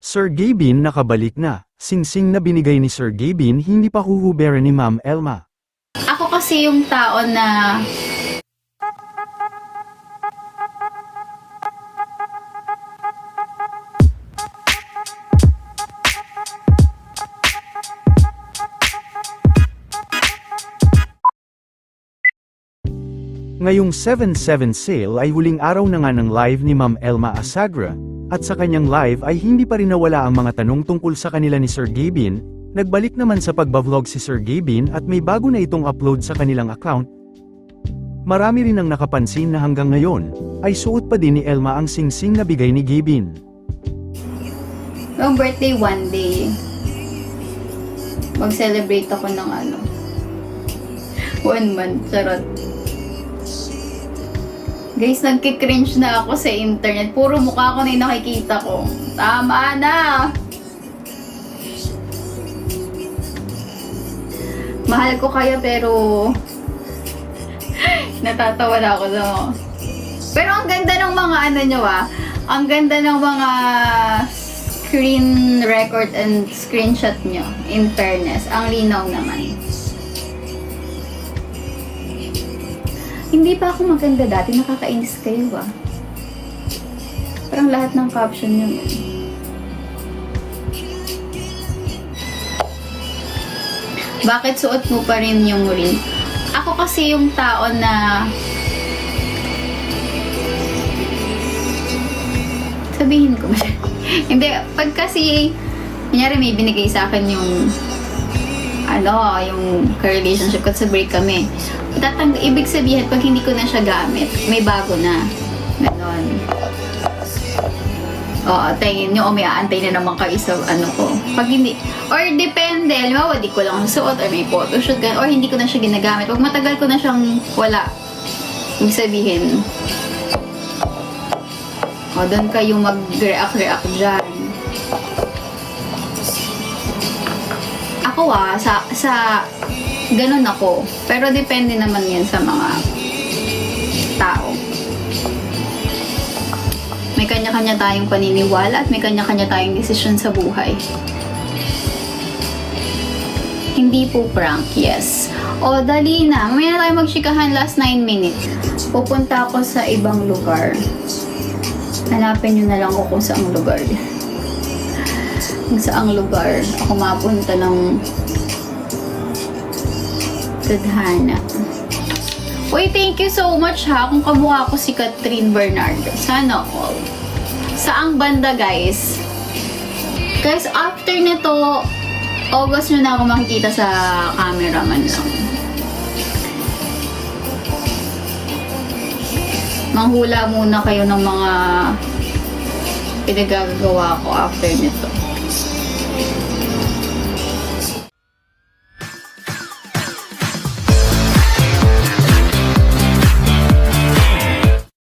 Sir Gabin nakabalik na. Singsing na binigay ni Sir Gabin hindi pa huhuberan ni Ma'am Elma. Ako kasi yung tao na Ngayong 7/7 sale ay huling araw na nga ng live ni Ma'am Elma Asagra, at sa kanyang live ay hindi pa rin nawala ang mga tanong tungkol sa kanila ni Sir Gabin. Nagbalik naman sa pagbablog si Sir Gabin at may bago na itong upload sa kanilang account. Marami rin ang nakapansin na hanggang ngayon, ay suot pa din ni Elma ang singsing na bigay ni Gabin. yung birthday one day, mag-celebrate ako ng 1 month, charot. Guys, nagki-cringe na ako sa internet. Puro mukha ko na yung nakikita ko. Tama na! Mahal ko kayo pero natatawa na ako sa Pero ang ganda ng mga ang ganda ng mga screen record and screenshot nyo. In fairness, ang linaw naman. Hindi pa ako maganda dati, nakakainis kayo Parang lahat ng caption nyo. Bakit suot mo pa rin yung ring? Ako kasi yung tao na sabihin ko ba? Hindi, pag kasi kunyari may binigay sa akin yung yung relationship ko sa break kami. Ibig sabihin, pag hindi ko na siya gamit, may bago na. Ganon. Oo, tingin nyo, may aantay na naman kayo sa ko. Pag hindi, or depende, halimbawa, di ko lang suot, or may photoshoot, or hindi ko na siya ginagamit. Pag matagal ko na siyang wala, ibig sabihin, doon kayo mag-react dyan. Ako sa ganun ako. Pero depende naman yan sa mga tao. May kanya-kanya tayong paniniwala at may kanya-kanya tayong desisyon sa buhay. Hindi po prank, yes. O, dali na. Mamaya na tayo magchikahan last 9 minutes. Pupunta ako sa ibang lugar. Hanapin nyo na lang kung saang lugar. Kung saang lugar ako mapunta ng tadhana. Uy, thank you so much kung kamukha ko si Catherine Bernardo. Sana all. Saang banda, guys? Guys, after nito, August nyo na ako makikita sa cameraman lang. Manghula muna kayo ng mga pinagagawa ko after nito.